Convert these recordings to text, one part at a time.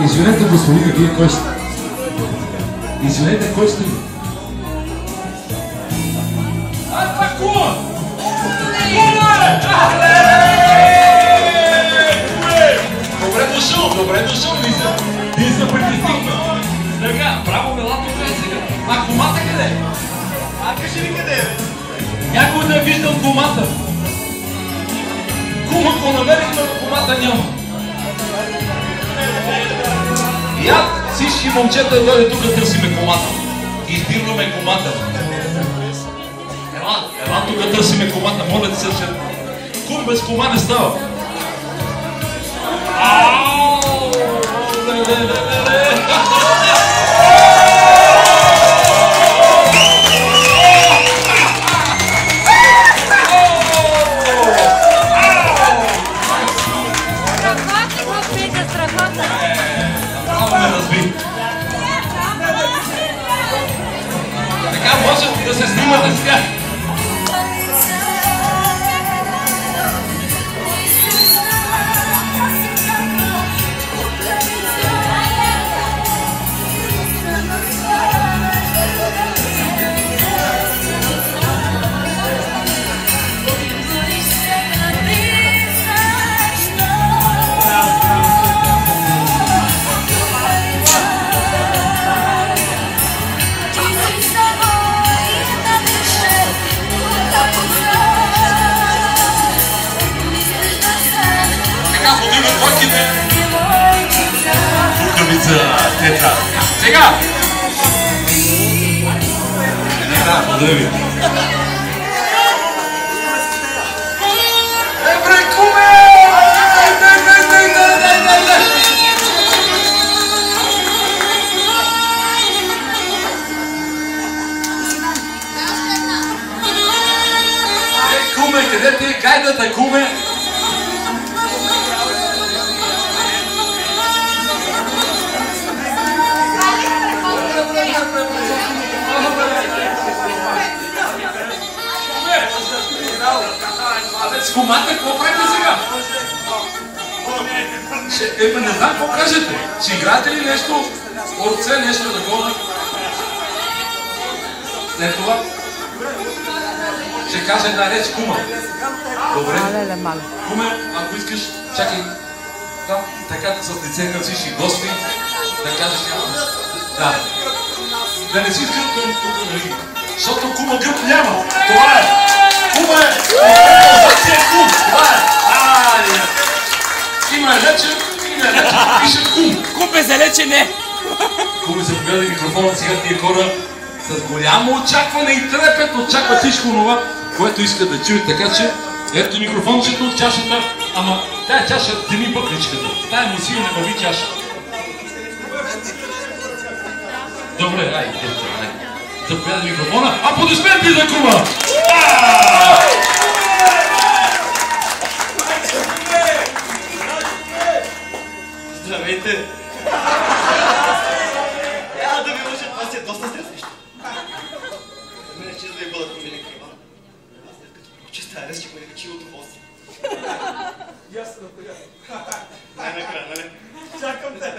Извинете, господин, вие кой сте? Извинете, кой сте? Това кума! Добре дошъл, ние се притеснихме. Сега, браво, мелато е сега. А кумата къде е? Кажи ми къде е? Някой да е виждал кумата. Кума го намерихме, но кумата няма. Я всички момчета дойде тук да търсиме кумата. Издирваме кумата. Ела тук да търсиме кумата, моля ти се, че кум без кума не става. Ау! Така може да се снимате с тях. Тетра. Сега! Благодаря ви. Ебре, куме! Куме, къде ти е гайдата, куме? С кумата, какво правите сега? Не знам какво кажете. Ще играете ли нещо? Орце, нещо такова? След това ще кажа една реч, кума. Добре? Куме, ако искаш, чакай. Там, така с лице към всички гости, да кажеш някакво. Да. Да не си с гръб към тук, защото кума гръб няма. Това е. Кума е! Кум! Това е! Има рече, пише кум. Кум без рече не. Куме, заповядай микрофона, сега тия хора с голямо очакване и трепет очакват всичко това, което искат да чуят. Така че, ето микрофончето от чашата, ама тая чаша вземи бъкличката. Тая му си не бави чаша. Добре, айде. Заповядай микрофона. Аплодисменти за кума! Здравейте! Да ви лъжа, това си е доста стресващо. За мен е чест да ви бъда комилен Иван. Аз след като прочиста арест, ще бъде качи удоволствие. Ясно, най-накрая, нали? Чакам те!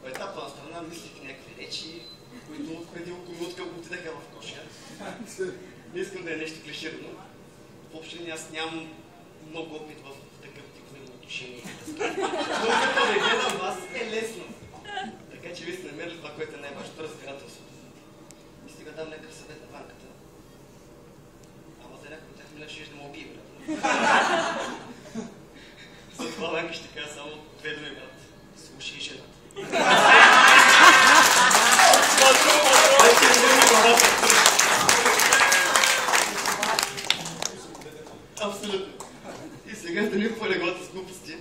В етапа на страна мислих някакви речи, които преди около минутка отидаха в коша. Не искам да е нещо клиширано. Въобще аз нямам много опит в такъв тип взаимоотношения. Но като да гледам вас е лесно. Така че вие сте намерили това, което е най-важното разбирателството. И сега дам някакъв съвет на банката. Ама за някой от тях милен ще да ме убие, брат. За това банка ще кажа само две думи, брат. Слушай и жената. Абсолютно. И сега да ни полеглата с глупости,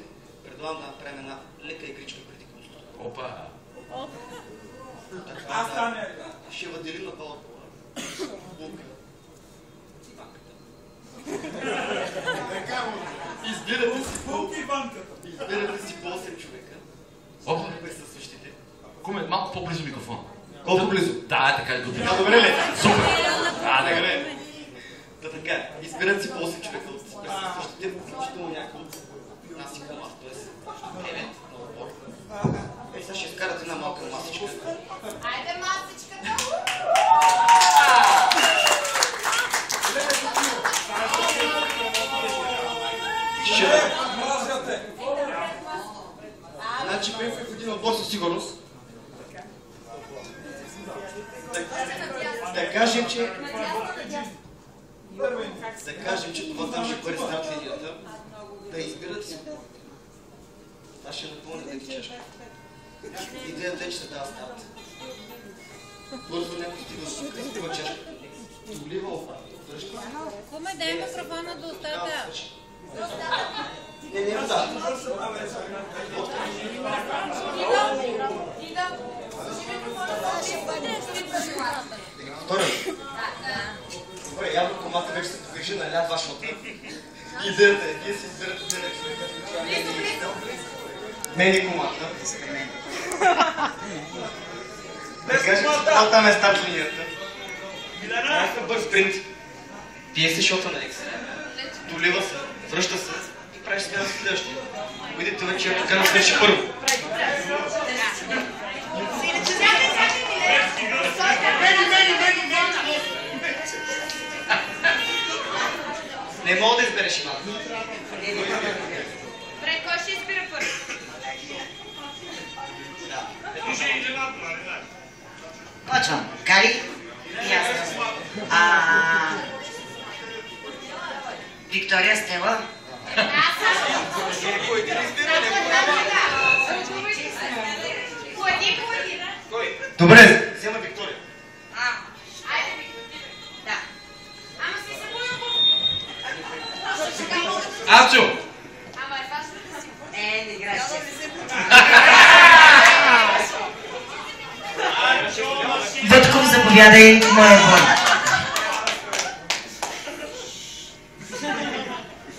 предлагам да направим една лека игричка преди конструкта. Опа! Аз там е. Ще въделим на това отбора. Лука. И банката. Избирате си по 8 човека. Опа! Присъстващите. Куме, малко по-близо микрофона. Колко близо? Да, така е готово. Добре ли? Супер! Да, добре. Да, така. Избират си по 8 човека от присъстващите, включително някой от нас и кума. Тоест, 9. отбор със сигурност. Да кажем, че това там ще бъде старт линията. Да избират си. Това ще напълня леки чашка. Идеята е, че се дава старт. Бързо някой стига до чашка. Долива връща. Куме, дай микрофона до устата. Не, вода. Второ. Добре, явно комата вече се погрижи на ляд вашата. Идеята е, вие си избирате мене човека. Мен и комата. Да кажем, че това там е старт линията. Някакъв бърз спринт. Пие се шота на екс. Долива се, връща се и прави смяна с следващия. Видите вече, ако кара свърши първо. Не мога да избереш имата. Добре, кой ще избира първо? Почвам. Гари и аз. Виктория, Стела. Добре, взема Виктория. Авчо! Не играш. Вътков, заповядай в моя отбор.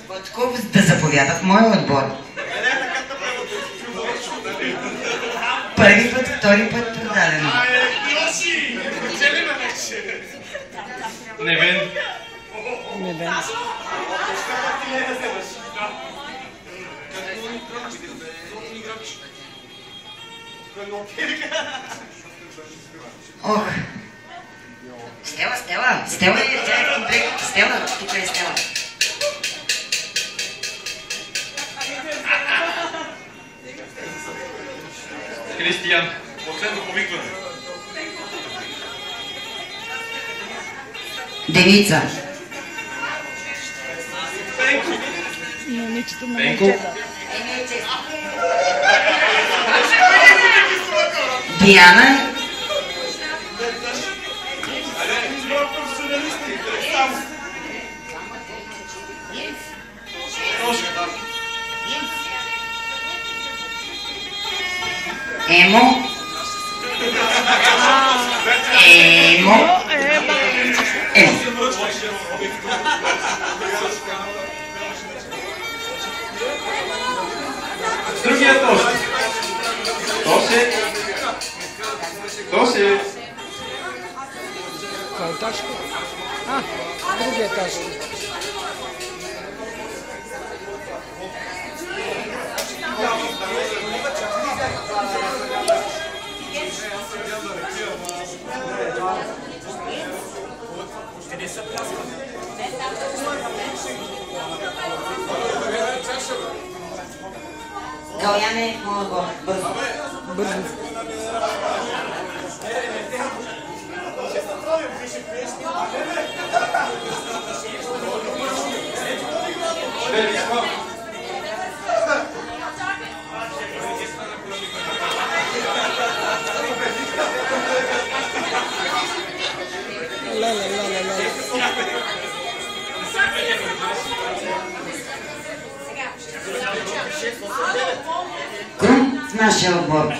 Вътков да заповяда в моя отбор. Първи път, втори път продадено. Невен. Ох. Стела. Стела е, тя е комплект. Стела, тук е Стела. Кристиян. Последно повикване. Деница. Пенко. Диана. Емо. Другият още. Тоси. Това е Ташко. Другия Ташко. Галяне, моя бързо. Крум в нашия отбор.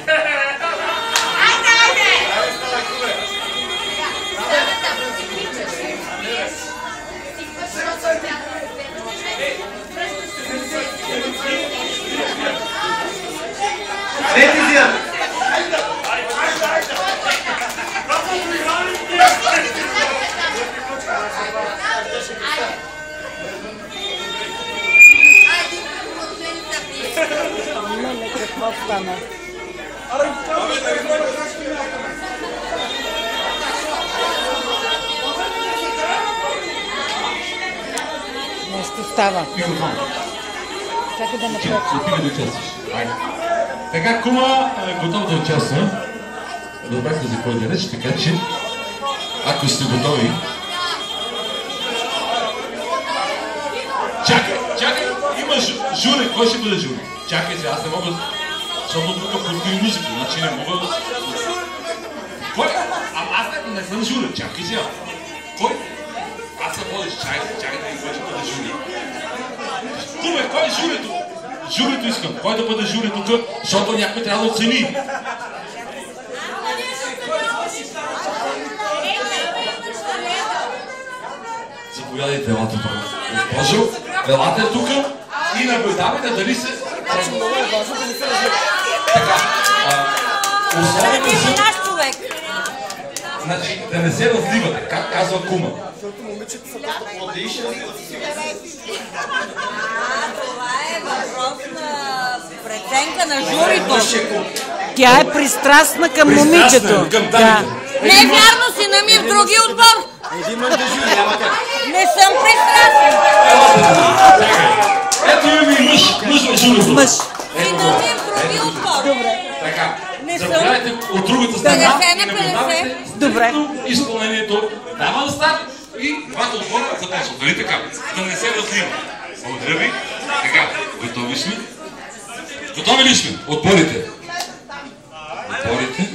Какво стана? Нещо става. Чакай да напред. Отивай да честиш. Така, кума готов да участва. Добрахте за кой да реч, така че ако сте готови. Чакай, има жури, кой ще бъде жури? Чакай се, аз не мога, защото тук подгони музика, значи не мога... Кой? Аз не съм жури, чакай сега. Кой? Аз съм водиш, чакай, кой ще бъде жури? Куме, кой е журито? Журито искам, кой да бъде жури тук, защото някой трябва да оцени. Заповядайте, елате тук. Госпожо, елате тук и наблюдавайте дали се... Така, условията са... Значи, да не се разливате, как казва кума. Защото момичета са просто младейши, това е въпрос на преценка на журито. Тя е пристрастна към момичето. Не е вярно, сина ми в другия отбор. Не съм пристрастна. Ето имаме и мъж в журито. Мъж. Сина ми е в другия отбор. Така, заповядайте от другата страна и наблюдавайте изпълнението. Дава да стане и двата отбора започват. Нали така? Да не се разлива. Благодаря ви. Така, готови сме. Готови ли сме? Отборите. Отборите.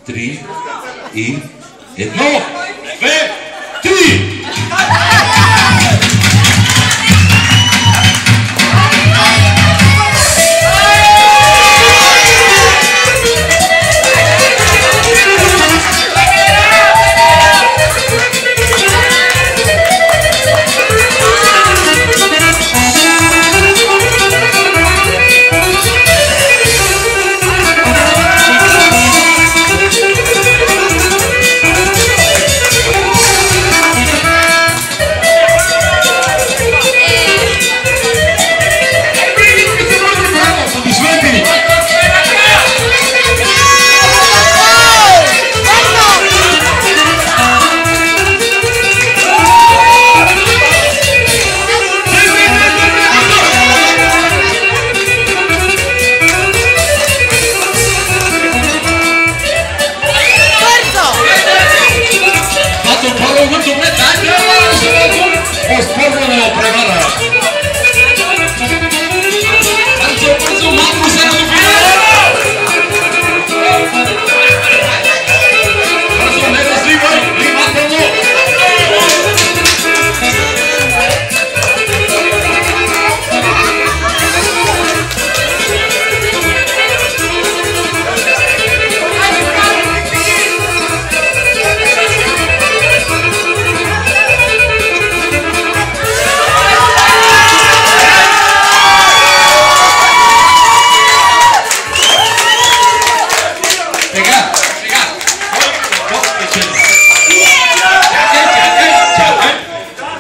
3 и 1, 2, 3!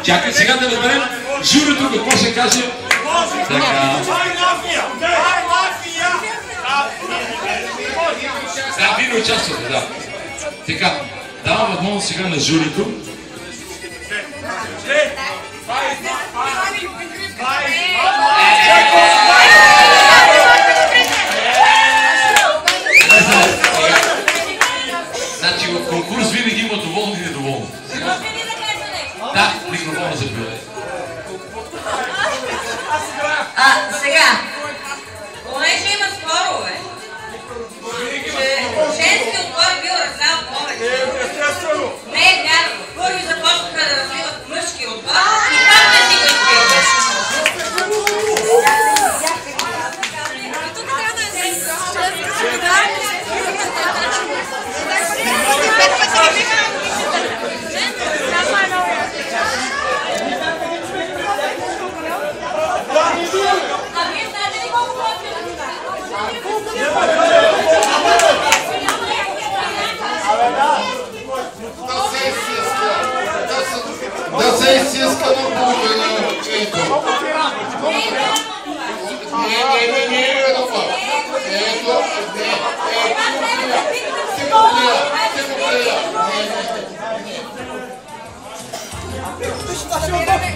Чакай сега да разберем журито какво ще каже. Така. Да, вие не участвате, да. Така, давам възможност сега на журито. Значи в конкурс винаги има доволни и недоволни. Да, микрофона се бива. Сега, понеже има спорове, че женски отбор бил раздал повече. Не е вярно. Първи започнаха да развиват мъжки отбор и пак не си Да се изсиска на половина. Не, това. Ето, Ти го гледа.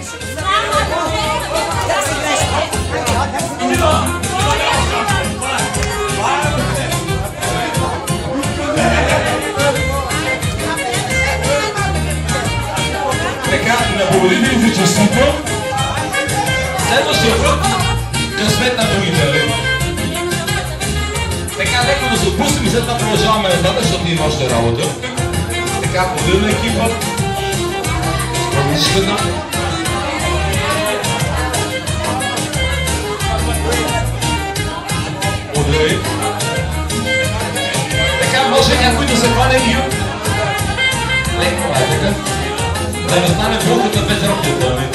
след това продължаваме нататък, защото има още работа. Така, подиваме екипа. Промишката. Подиви. Така, може някой да се хване и леко, така. Да не стане булката без роклята, нали?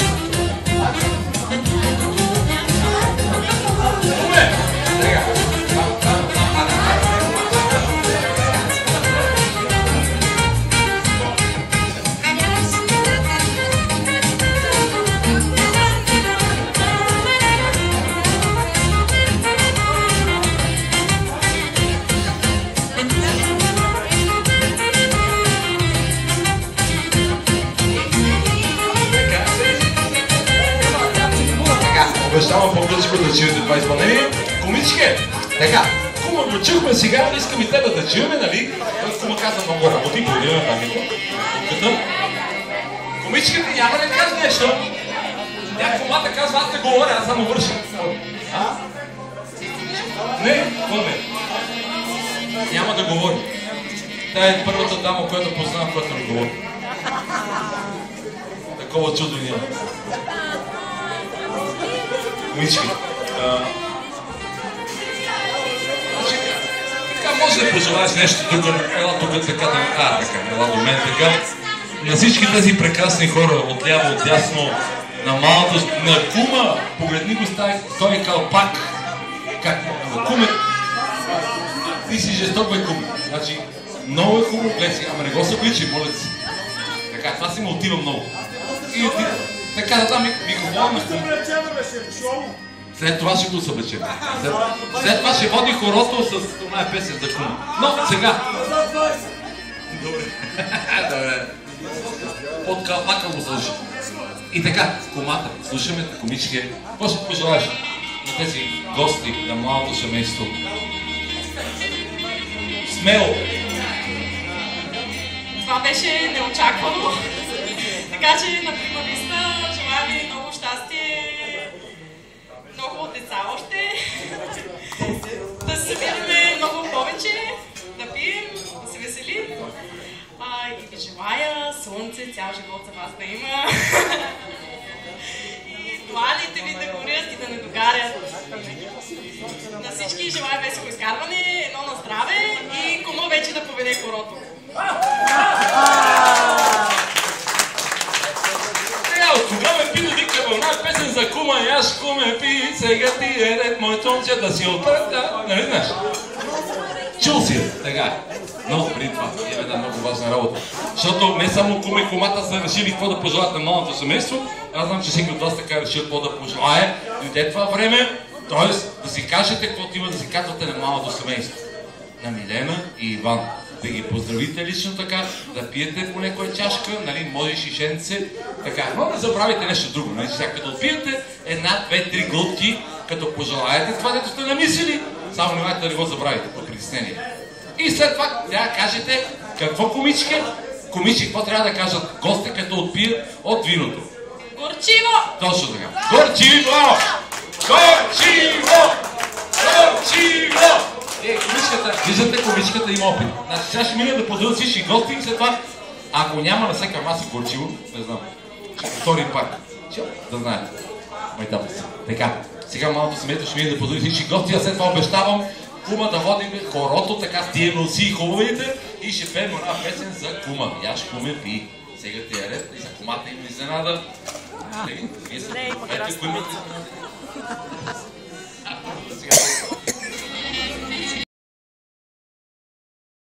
Обещавам по-къско да чуете това изпълнение. Комички, така, кума го чухме сега, искам и тебе да чуеме, нали? Кума каза много работи, благодаря на паметта. Комичките няма да кажа нещо. Тя кумата казва, аз не говоря, аз само върша. А? Не, какво не? Няма да говори. Тя е първата дама, която познавам, която не говори. Такова чудо няма. Комички. Така може да пожелаеш нещо тук, ела тук така да... така, ела до мен така. На всички тези прекрасни хора, отляво, отдясно, на малото, на кума, погледни го той е калпак. Как? Куме, ти си жесток, бе, куме. Значи, много е хубаво, гледай си, ама не го събличай, моля си. Така, това си ме отива много. И така да дам микрофон на кума. След това ще го съблечем. След това ще води хорото с това песен за кума. Но сега... Добре. Добре. Под калпака го сложи. И така, кумата, слушаме комички. Какво ще пожелаеш на тези гости, на младото семейство? Смело! Това беше неочаквано. Така че на примависта желая ви много щастие, много деца още, да се събираме много повече, да пием, да се веселим. И ви желая слънце, цял живот за вас да има. И младите ви да горят и да не догарят. На всички желая весело изкарване, едно на здраве и кума вече да поведе хорото. От кога ме пи да вика вълна песен за кума и аз куме пи, сега ти е ред моето момче да си отпръта, нали знаеш? Чул си, така. Много преди това е една много важна работа. Защото не само кума и кумата са решили какво да пожелаят на малото семейство, аз знам, че всеки от вас така решил какво да пожелае. Дойде това време, т.е. да си кажете каквото има да си казвате на малото семейство. На Милена и Иван. Да ги поздравите лично така, да пиете по някоя чашка, нали, може и шишенце, така. Но не забравяйте нещо друго, нали, сега като пиете една, две, три глътки, като пожелаете това, дето сте намислили, само внимайте да не го забравите по притеснение. И след това трябва да кажете какво комички, какво трябва да кажат гостите, като отпият от виното. Горчиво! Точно така. Горчиво! Горчиво! Горчиво! Комичката, виждате, комичката има опит. Значи сега ще мина да поздравя всички гости и след това, ако няма на всяка маса горчиво, не знам, ще повторим пак. Да знаете. Майтапа си. Така, сега малото семейство ще мина да поздравя всички гости, а след това обещавам кума да водим хорото, така с тия носи и хубавите и ще пеем една песен за кума. Яш куме пи. Сега ти е ред и за кумата има изненада. Вие са, ако имате изненада.